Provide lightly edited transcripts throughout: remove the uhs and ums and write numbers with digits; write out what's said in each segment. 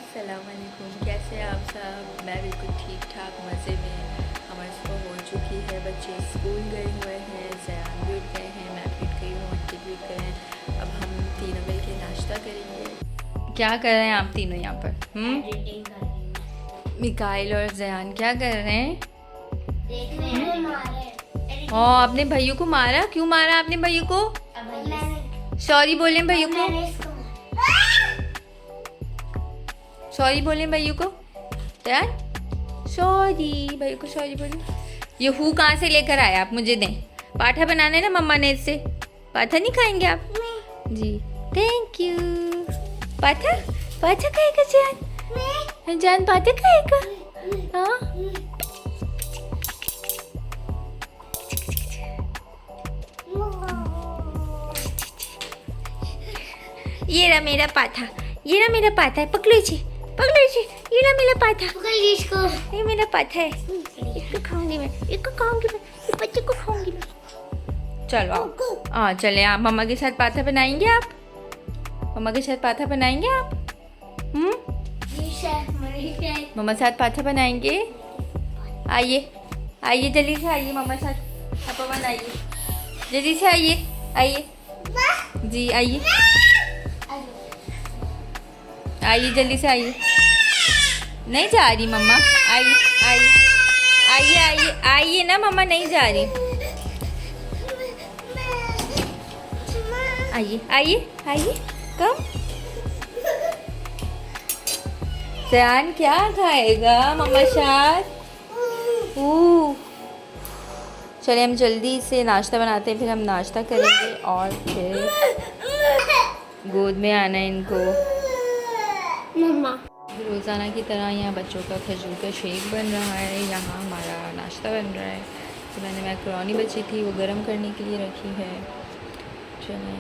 अस्सलामुअलैकुम, कैसे हैं आप सब। मैं बिल्कुल ठीक ठाक मज़े में। हमारी सुबह हो चुकी है, बच्चे स्कूल गए हुए हैं, ज़यान भी उठ गए हैं, मैं भी उठ गई हूँ, आंटी भी उठ गए हैं। अब हम तीनों मिल के नाश्ता करेंगे। क्या कर रहे हैं आप तीनों यहाँ पर? मिकाइल और ज़यान क्या कर रहे हैं? हाँ, अपने भैया को मारा। क्यों मारा आपने भैया को? सॉरी बोले भैया को, सॉरी बोले भैया को। यार सॉरी भैया को, सॉरी बोले। ये हु कहाँ से लेकर आए आप? मुझे दें। पाठा बनाना है ना मम्मा ने इससे। पाठा नहीं खाएंगे आप? जी थैंक यू। पाठा पाठा खाएगा जान? जान पाठा खाएगा? हाँ ये रहा मेरा पाठा, ये रहा मेरा पाठा है। पकड़ो इसे, पकड़ो इसे। ये रहा मेरा पाठा, पकड़ इसको। ये मेरा पाठा है, इसको खाऊंगी मैं, इसको खाऊंगी मैं, इस बच्चे को खाऊंगी मैं। चलो आओ। हाँ चले आप मम्मा के साथ पाठा बनाएंगे आप? मम्मा के साथ पाठा बनाएंगे आप? मम्मा साथ पाठा बनाएंगे। आइए आइए जल्दी से आइए मम्मा साथ पापा बनाइए। जल्दी से आइए, आइए जी, आइए आइए जल्दी से आइए। नहीं जा रही मम्मा, आइए आइए आइए आइए आइए ना मम्मा, नहीं जा रही। आइए आइए आइए कम। ज़यान क्या खाएगा मम्मा साथ? चलिए हम जल्दी से नाश्ता बनाते हैं, फिर हम नाश्ता करेंगे और फिर गोद में आना है इनको। रोज़ाना की तरह यहाँ बच्चों का खजूर का शेक बन रहा है, यहाँ हमारा नाश्ता बन रहा है। तो मैंने मैकरोनी बची थी वो गर्म करने के लिए रखी है। चलें,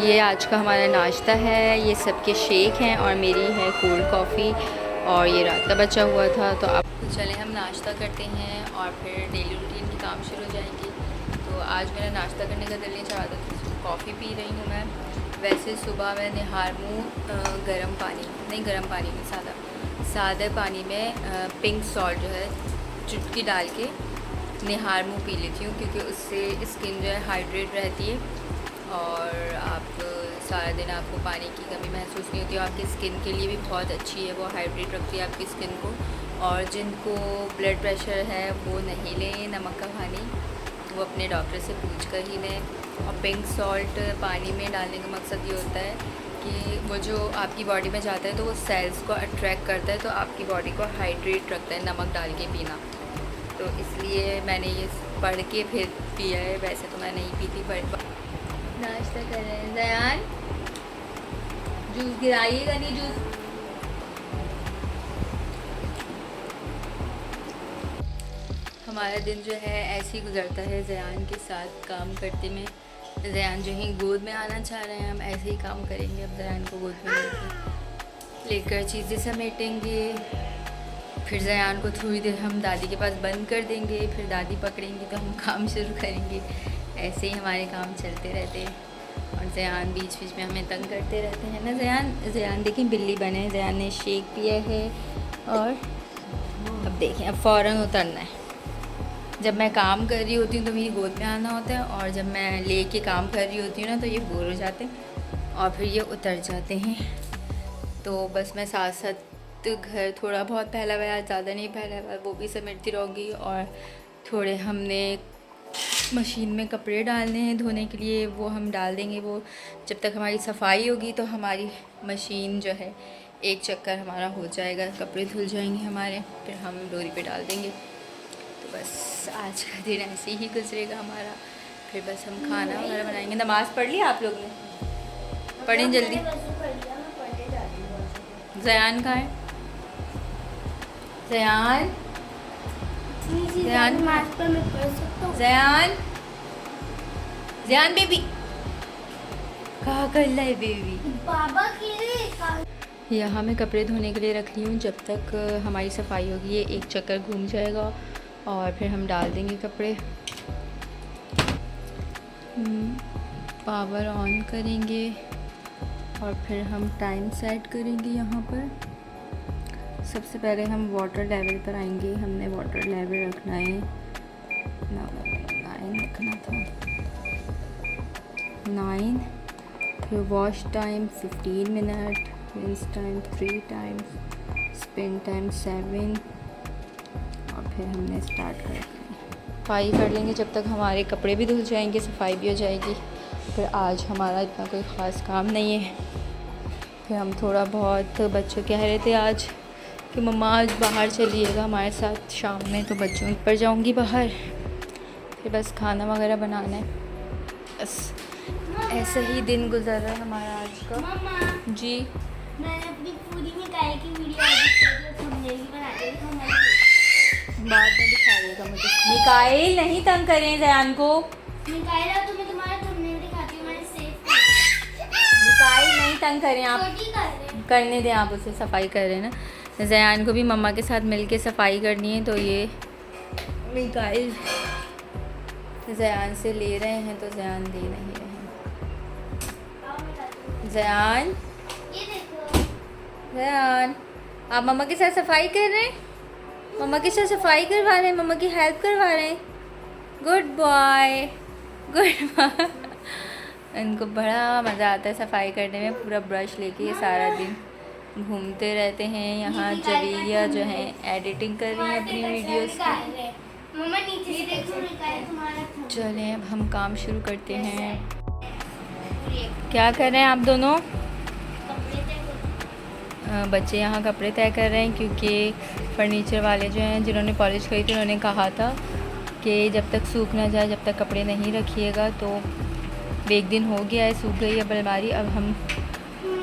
ये आज का हमारा नाश्ता है। ये सबके शेक हैं और मेरी है कोल्ड कॉफ़ी, और ये रात का बचा हुआ था। तो अब चलें हम नाश्ता करते हैं और फिर डेली रूटीन के काम शुरू हो जाएंगे। तो आज मेरा नाश्ता करने का दिल नहीं चाह रहा था, कॉफ़ी पी रही हूँ मैं। वैसे सुबह मैं निहार मुँह गर्म पानी नहीं, गर्म पानी में सादा पानी में पिंक सॉल्ट जो है चुटकी डाल के निहार मुँह पी लेती हूँ, क्योंकि उससे स्किन जो है हाइड्रेट रहती है और आप सारा दिन आपको पानी की कमी महसूस नहीं होती। और आपकी स्किन के लिए भी बहुत अच्छी है, वो हाइड्रेट रखती है आपकी स्किन को। और जिनको ब्लड प्रेशर है वो नहीं लें नमक का पानी, वो अपने डॉक्टर से पूछ कर ही लें। और पिंक सॉल्ट पानी में डालने का मकसद ये होता है कि वो जो आपकी बॉडी में जाता है तो वो सेल्स को अट्रैक्ट करता है, तो आपकी बॉडी को हाइड्रेट रखता है नमक डाल के पीना। तो इसलिए मैंने ये पढ़ के फिर पिया है, वैसे तो मैं नहीं पीती। पर नाश्ता कर रहे हैं। ज़यान जूस गिराइएगा नहीं, जूस। हमारा दिन जो है ऐसे ही गुजरता है ज़यान के साथ काम करते में। ज़यान जो है गोद में आना चाह रहे हैं, हम ऐसे ही काम करेंगे। अब ज़यान को गोद में लेकर चीज़ें समेटेंगे, फिर ज़यान को थोड़ी देर हम दादी के पास बंद कर देंगे, फिर दादी पकड़ेंगी तो हम काम शुरू करेंगे। ऐसे ही हमारे काम चलते रहते हैं और ज़यान बीच बीच में हमें तंग करते रहते हैं ना। ज़यान देखें बिल्ली बने। ज़यान ने शेक पिया है और अब देखें अब फ़ौरन उतरना है। जब मैं काम कर रही होती हूँ तो मेरी गोद में आना होता है, और जब मैं ले के काम कर रही होती हूँ ना तो ये बोर हो जाते हैं और फिर ये उतर जाते हैं। तो बस मैं साथ साथ घर थोड़ा बहुत पहला हुआ, ज़्यादा नहीं पहला हुआ, वो भी समेटती रहूँगी। और थोड़े हमने मशीन में कपड़े डालने हैं धोने के लिए, वो हम डाल देंगे। वो जब तक हमारी सफाई होगी तो हमारी मशीन जो है एक चक्कर हमारा हो जाएगा, कपड़े धुल जाएंगे हमारे, फिर हम डोरी पे डाल देंगे। तो बस आज का दिन ऐसे ही गुजरेगा हमारा। फिर बस हम खाना वगैरह बनाएंगे। नमाज़ पढ़ ली आप लोग ने? पढ़ें जल्दी। ज़यान कहाँ है? ज़यान ज़यान ज़यान ज़यान बेबी कहाँ कर रहा है बेबी? बाबा की यहाँ मैं कपड़े धोने के लिए रख रही हूँ। जब तक हमारी सफाई होगी ये एक चक्कर घूम जाएगा और फिर हम डाल देंगे कपड़े। पावर ऑन करेंगे और फिर हम टाइम सेट करेंगे यहाँ पर। सबसे पहले हम वाटर लेवल पर आएंगे। हमने वाटर लेवल रखना है 9 रखना था 9। फिर wash time 15 minute, rinse time 3 times, spin time 7 और फिर हमने स्टार्ट कर दिया। सफाई कर लेंगे जब तक हमारे कपड़े भी धुल जाएंगे, सफाई भी हो जाएगी। फिर आज हमारा इतना कोई ख़ास काम नहीं है। फिर हम थोड़ा बहुत, बच्चे कह रहे थे आज कि मम्मा आज बाहर चलिएगा हमारे साथ शाम में, तो बच्चों पर जाऊंगी बाहर। फिर बस खाना वगैरह बनाना है। बस ऐसा ही दिन गुजर रहा है हमारा आज का। मम्मा, जी मैंने अपनी पूरी मिठाई की वीडियो एडिट कर दी, थंबनेल भी बना दी, बाद में दिखाइएगा मुझे। मिकाइल नहीं तंग करें जयान को। मिठाई ला तो मैं तुम्हारा थंबनेल दिखाती हूँ, मैंने सेव मिकाइल नहीं तंग करें आप, छोटी कर रहे हैं। करने दें आप, उसे सफाई कर रहे हैं ना। जयान को भी मम्मा के साथ मिलके सफाई करनी है, तो ये मिकाइल जयान से ले रहे हैं तो जयान दे नहीं रहे हैं। आओ मैं लाती हूँ। जयान, ये देखो, जयान आप मम्मा के साथ सफाई कर रहे हैं, मम्मा के साथ सफाई करवा रहे हैं, मम्मा की हेल्प करवा रहे हैं। Good boy, good boy. इनको बड़ा मज़ा आता है सफाई करने में। पूरा ब्रश लेके ये सारा दिन घूमते रहते हैं। यहाँ जवीरिया जो है एडिटिंग कर रही है अपनी वीडियोस की। निकाल रहे हैं। मम्मा नीचे से देखो, मिठाई तुम्हारा थंबनेल। चलें अब हम काम शुरू करते हैं। क्या कर रहे हैं आप दोनों? कपड़े देखो। बच्चे यहाँ कपड़े तय कर रहे हैं, क्योंकि फर्नीचर वाले जो हैं जिन्होंने पॉलिश करी थी उन्होंने कहा था कि जब तक सूख ना जाए जब तक कपड़े नहीं रखिएगा। तो 1 दिन हो गया है, सूख गई है अलमारी। अब हम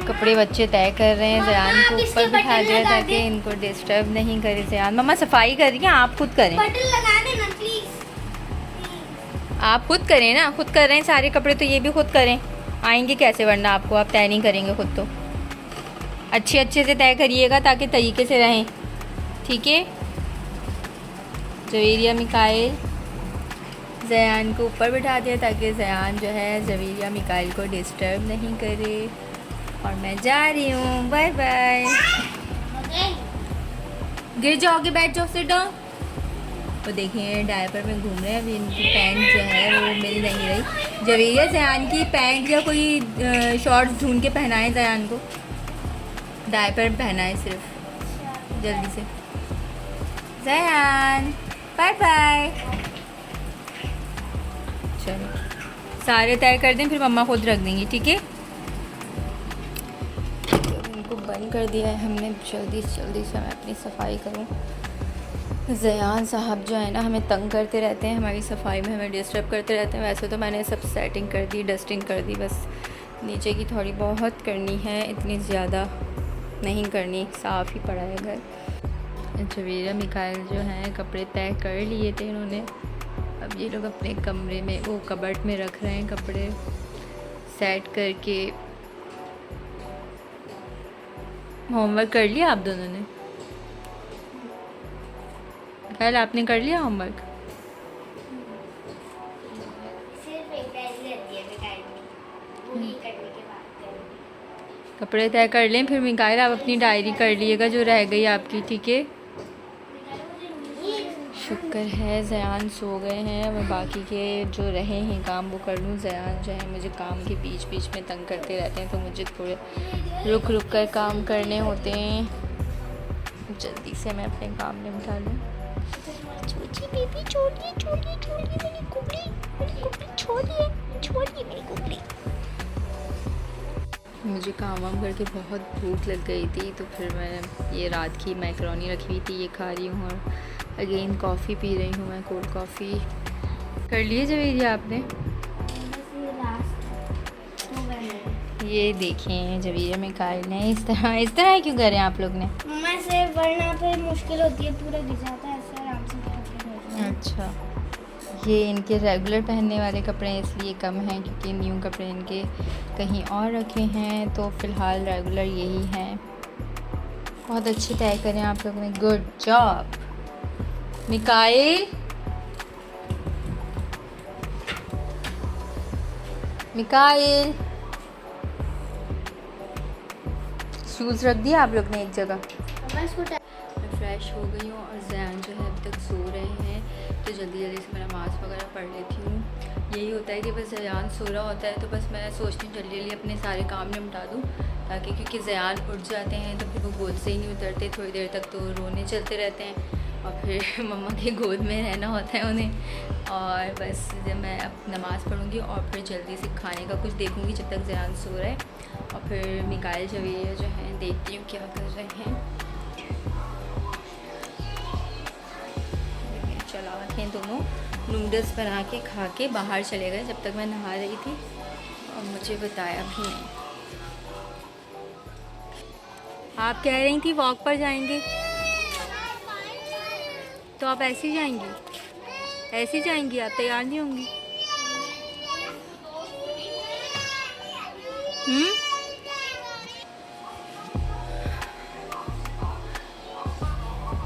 कपड़े बच्चे तय कर रहे हैं। जयान को ऊपर बिठा दिया ताकि इनको डिस्टर्ब नहीं करे। जयान मम्मा सफाई कर रही हैं, आप खुद करें, बटन लगा देना प्लीज। आप खुद करें ना, खुद कर रहे हैं सारे कपड़े तो ये भी खुद करें। आएंगे कैसे वरना आपको, आप तय नहीं करेंगे खुद तो। अच्छे से तय करिएगा ताकि तरीके से रहें, ठीक है। जवीरिया मिकाइल जयान को ऊपर बिठा दिया ताकि जयान जो है जवीरिया मिकाइल को डिस्टर्ब नहीं करे। और मैं जा रही हूँ, बाय बाय। ओके, गिर जाओगे, बैठ जाओ, सिट डाउन। तो देखिए डायपर में घूम रहे हैं। अभी इनकी पैंट जो है वो मिल नहीं रही। जवीरिया जयान की पैंट या कोई शॉर्ट्स ढूंढ के पहनाए जयान को, डायपर पहनाए सिर्फ जल्दी से। जयान बाय बाय। चलो सारे तय कर दें, फिर मम्मा खुद रख देंगी, ठीक है। इनको बंद कर दिया है हमने। जल्दी से मैं अपनी सफाई करूं। जयान साहब जो है ना हमें तंग करते रहते हैं, हमारी सफाई में हमें डिस्टर्ब करते रहते हैं। वैसे तो मैंने सब सेटिंग कर दी, डस्टिंग कर दी, बस नीचे की थोड़ी बहुत करनी है, इतनी ज़्यादा नहीं करनी। साफ़ ही पड़ा है घर। जवीरिया मिकाइल जो हैं कपड़े तय कर लिए थे इन्होंने। अब ये लोग अपने कमरे में, वो कबर्ड में रख रहे हैं कपड़े सेट करके। होमवर्क कर लिया आप दोनों ने? कल आपने कर लिया होमवर्क? सिर्फ एक डायरी रहती है मिठाई की, वो ही करने के बाद करूँगी। कपड़े तय कर लें, फिर मिकाइल आप अपनी डायरी कर लीजिएगा जो रह गई आपकी, ठीक है। शुक्र है जयान सो गए हैं, मैं बाकी के जो रहे हैं काम वो कर लूँ। जयान जो है मुझे काम के बीच में तंग करते रहते हैं, तो मुझे थोड़े रुक कर काम करने होते हैं। जल्दी से मैं अपने काम निपटा लूँ। छोटी बेबी छोड़िए मेरी कुबली छोड़िए मेरी कुबली। मुझे काम वाम करके बहुत भूख लग गई थी, तो फिर मैं ये रात की मैकरोनी रखी हुई थी, ये खा रही हूँ। और अगेन कॉफ़ी पी रही हूँ मैं, कोल्ड कॉफ़ी। कर लिए जवेरिया आपने? ये देखें जवीरिया मिकाइल ने इस तरह क्यों कर रहे हैं आप लोग ने? मम्मा से वरना फिर मुश्किल होती है, पूरा गिर जाता है, ऐसे आराम से पकड़ के। अच्छा, ये इनके रेगुलर पहनने वाले कपड़े इसलिए कम हैं क्योंकि न्यू कपड़े इनके कहीं और रखे हैं, तो फ़िलहाल रेगुलर यही हैं। बहुत अच्छे तय करें आप लोगों ने, गुड जॉब मिकाइल। शूज़ रख दिया आप लोग ने एक जगह। मम्मा इसको मैं फ़्रेश हो गई हूँ और जैन जो है अभी तक सो रहे हैं, तो जल्दी जल्दी से मैं नमाज़ वगैरह पढ़ लेती हूँ। यही होता है कि बस जयान सो रहा होता है तो बस मैं सोचती हूँ जल्दी जल्दी अपने सारे काम निपटा दूँ, ताकि क्योंकि जयान उठ जाते हैं तो फिर वो गोद से ही नहीं उतरते, थोड़ी देर तक तो रोने चलते रहते हैं और फिर मम्मा के गोद में रहना होता है उन्हें। और बस जब मैं अब नमाज़ पढ़ूँगी और फिर जल्दी से खाने का कुछ देखूँगी जब तक जयान सो रहा है, और फिर मिकाइल जवेरिया जो हैं देखती हूँ क्या कर रहे हैं। चला थे दोनों नूडल्स बना के खा के बाहर चले गए जब तक मैं नहा रही थी, और मुझे बताया भी नहीं। आप कह रही थी वॉक पर जाएंगे, तो आप ऐसे ही जाएंगी? ऐसे ही जाएंगी? आप तैयार नहीं होंगी?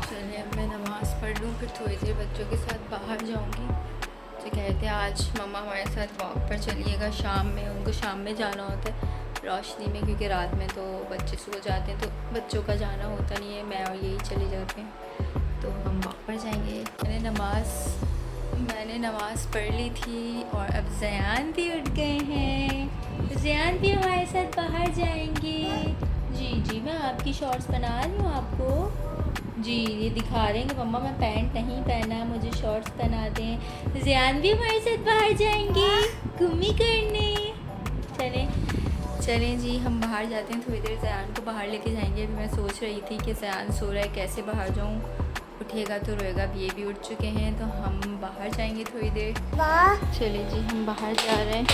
चलिए अब मैं नमाज़ पढ़ लूँ, फिर थोड़ी देर बच्चों के साथ बाहर जाऊँगी। तो कहते हैं आज मम्मा हमारे साथ वॉक पर चलिएगा शाम में, उनको शाम में जाना होता है रोशनी में, क्योंकि रात में तो बच्चे सो जाते हैं तो बच्चों का जाना होता नहीं है, मैं और यही चले जाते हैं। तो हम वॉक पर जाएंगे। मैंने नमाज़ पढ़ ली थी और अब जयान भी उठ गए हैं, तो जयान भी हमारे साथ बाहर जाएंगे। जी मैं आपकी शॉर्ट्स बना रही हूँ आपको जी, ये दिखा रहे हैं कि मम्मा मैं पैंट नहीं पहना, मुझे शॉर्ट्स पहना दें। जयान भी हमारे साथ बाहर जाएंगे घूमी करने। चलें जी, हम बाहर जाते हैं, थोड़ी देर जयान को बाहर लेके जाएंगे। अभी मैं सोच रही थी कि जयान सो रहा है, कैसे बाहर जाऊँ, उठेगा तो रोएगा। अब ये भी उठ चुके हैं तो हम बाहर जाएंगे थोड़ी देर। चलिए जी, हम बाहर जा रहे हैं।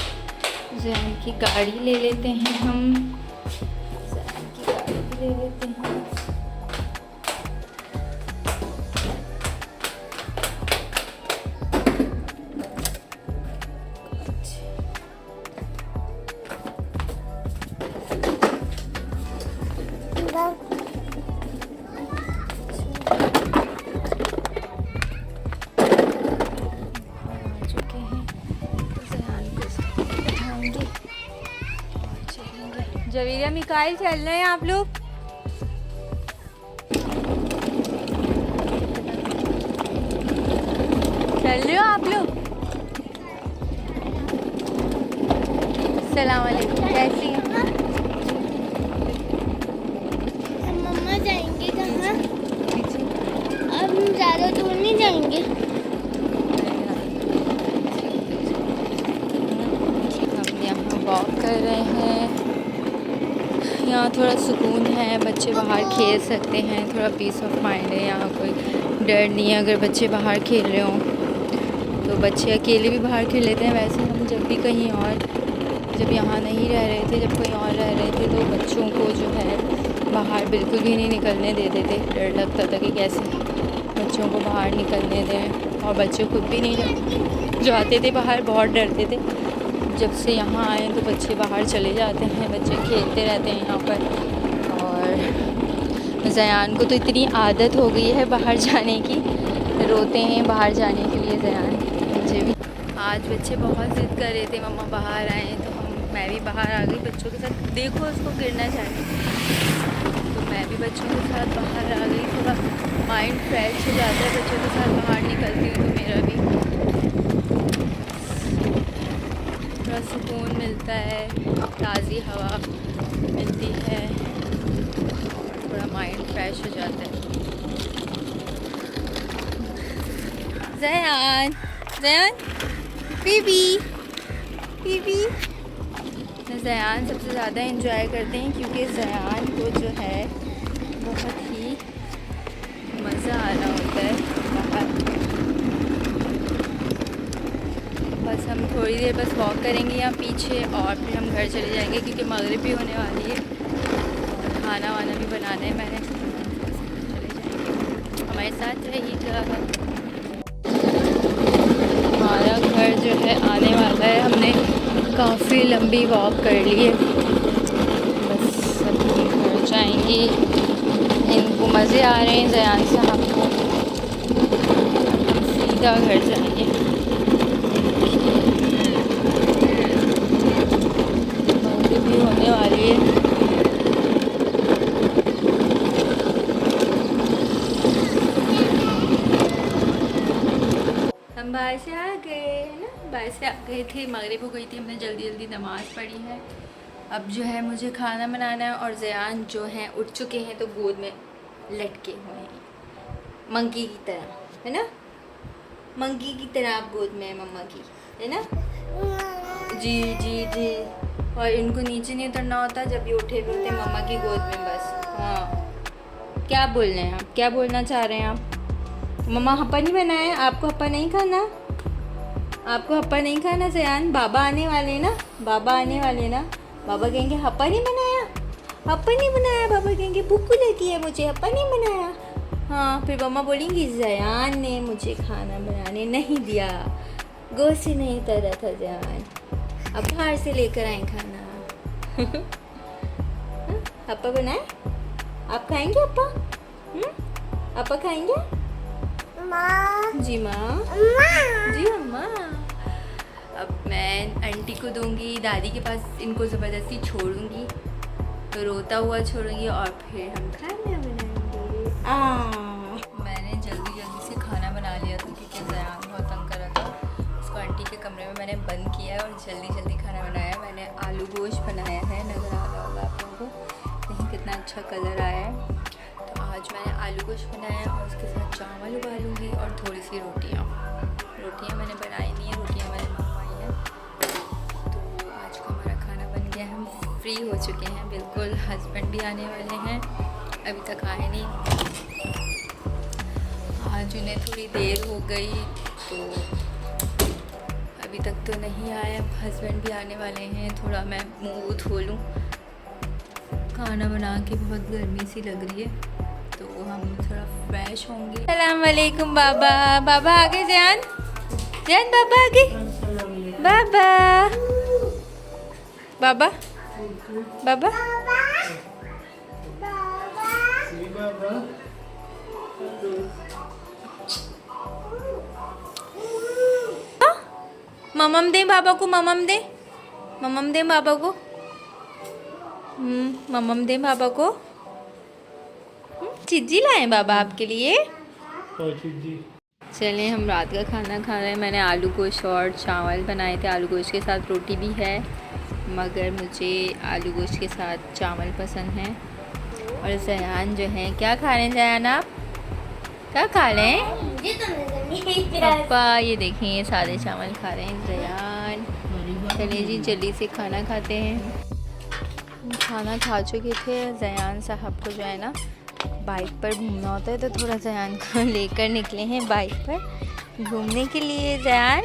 जयान की गाड़ी ले लेते हैं, हम जयान की गाड़ी भी ले लेते हैं। जवेरिया मिकाइल चल रहे हैं आप लोग? चल रहे हो आप लोग? सलाम वालेकुम, कैसी हैं? मम्मा जाएंगे कहाँ? अब हम ज़्यादा दूर नहीं जाएंगे। हम यहाँ वॉक कर रहे हैं, यहाँ थोड़ा सुकून है, बच्चे बाहर खेल सकते हैं, थोड़ा पीस ऑफ माइंड है, यहाँ कोई डर नहीं है। अगर बच्चे बाहर खेल रहे हों तो बच्चे अकेले भी बाहर खेल लेते हैं। वैसे हम जब भी कहीं और, जब यहाँ नहीं रह रहे थे, जब कहीं और रह रहे थे, तो बच्चों को जो है बाहर बिल्कुल भी नहीं निकलने देते थे। डर लगता था कि कैसे बच्चों को बाहर निकलने दें, और बच्चे खुद भी नहीं जाते थे बाहर, बहुत डरते थे। जब से यहाँ आए तो बच्चे बाहर चले जाते हैं, बच्चे खेलते रहते हैं यहाँ पर। और जयान को तो इतनी आदत हो गई है बाहर जाने की, रोते हैं बाहर जाने के लिए जयान। मुझे भी आज बच्चे बहुत ज़िद कर रहे थे मम्मा बाहर आए, तो मैं भी बाहर आ गई बच्चों के साथ। देखो उसको गिरना चाहिए, तो मैं भी बच्चों के साथ बाहर आ गई। थोड़ा माइंड फ्रेश हो जाता है बच्चों के साथ बाहर निकलती हूँ, तो मेरा भी थोड़ा सुकून मिलता है, ताज़ी हवा मिलती है और थोड़ा माइंड फ्रेश हो जाता है। जयान बेबी जयान सबसे ज़्यादा एंजॉय करते हैं, क्योंकि जयान को जो है बहुत ही मज़ा आ रहा होता है बाहर। बस हम थोड़ी देर बस वॉक करेंगे यहाँ पीछे, और फिर हम घर चले जाएंगे, क्योंकि मगरिब भी होने वाली है और खाना वाना भी बनाना है मैंने। चले जाएंगे, हमारे साथ रहिएगा। हमारा घर जो है आने वाला है, हमने काफ़ी लंबी वॉक कर ली है, बस अभी घर जाएंगी। इनको मज़े आ रहे हैं जयान साहब को, सीधा घर जाएंगे। मगरिब भी होने वाली है, बाहर से आ गए है ना, बाहर से आ गए थे, मगरिब हो गई थी, हमने जल्दी जल्दी नमाज़ पढ़ी है। अब जो है मुझे खाना बनाना है और ज़यान जो हैं उठ चुके हैं तो गोद में लटके हुए हैं मंकी की तरह, है ना, मंकी की तरह आप गोद में है मम्मा की, है ना। जी जी जी। और इनको नीचे नहीं उतरना होता, जब ये उठे हुए होते हैं मम्मा की गोद में बस। हाँ, क्या बोल रहे हैं आप, क्या बोलना चाह रहे हैं आप? मम्मा हप्पा नहीं बनाया, आपको हप्पा नहीं खाना, आपको हप्पा नहीं खाना ज़यान? बाबा आने वाले ना, बाबा आने वाले ना, बाबा कहेंगे हप्पा नहीं बनाया, हप्पा नहीं बनाया, बाबा कहेंगे भूख लगी है मुझे, हप्पा नहीं बनाया। हाँ, फिर मम्मा बोलेंगी ज़यान ने मुझे खाना बनाने नहीं दिया, गोद से नहीं उतरा था ज़यान, अब बाहर से लेकर आए खाना। अप्पा बनाए, आप खाएंगे अप्पा? अप्पा खाएंगे? जी माँ, जी अम्मा। अब मैं आंटी को दूंगी, दादी के पास इनको ज़बरदस्ती छोड़ूंगी, तो रोता हुआ छोड़ूंगी और फिर हम खाना बनाएंगे। मैंने जल्दी जल्दी से खाना बना लिया था क्योंकि ज़यान बहुत तंग कर रहा था। उसको आंटी के कमरे में मैंने बंद किया और जल्दी जल्दी खाना बनाया। मैंने आलू गोश्त बनाया है, नज़र आ रहा होगा आप लोगों को, देखिए कितना अच्छा कलर आया है। तो आज मैंने आलू गोश्त बनाया और उसके साथ चावल उबालूंगी और थोड़ी सी रोटियाँ मैंने बनाई नहीं है, रोटियाँ मैंने मंगवाई हैं। तो आज का हमारा खाना बन गया, हम फ्री हो चुके हैं बिल्कुल। हस्बैंड भी आने वाले हैं, अभी तक आए नहीं, आज उन्हें थोड़ी देर हो गई तो अभी तक तो नहीं आए। अब हस्बैंड भी आने वाले हैं, थोड़ा मैं मुँह धो लूँ, खाना बना के बहुत गर्मी सी लग रही है तो हम थोड़ा फ्रेश होंगे। अस्सलाम वालेकुम बाबा, बाबा आ गए ज़यान, ज़यान बाबा आ गए, बाबा बाबा बाबा ममम दे बाबा को, ममम दे, ममम दे बाबा को, ममम दे बाबा को। चिज्जी लाए बाबा आपके लिए। चलें हम रात का खाना खा रहे हैं। मैंने आलू गोश्त और चावल बनाए थे, आलू गोश्त के साथ रोटी भी है, मगर मुझे आलू गोश्त के साथ चावल पसंद है। और ज़यान जो है, क्या खा रहे हैं ज़यान आप, क्या खा रहे हैं? पापा ये देखें, ये सारे चावल खा रहे हैं ज़यान। चलिए जी जल्दी से खाना खाते हैं। खाना खा चुके थे। ज़यान साहब को जो है ना बाइक पर घूमना होता है, तो थोड़ा ज़यान को लेकर निकले हैं बाइक पर घूमने के लिए। ज़यान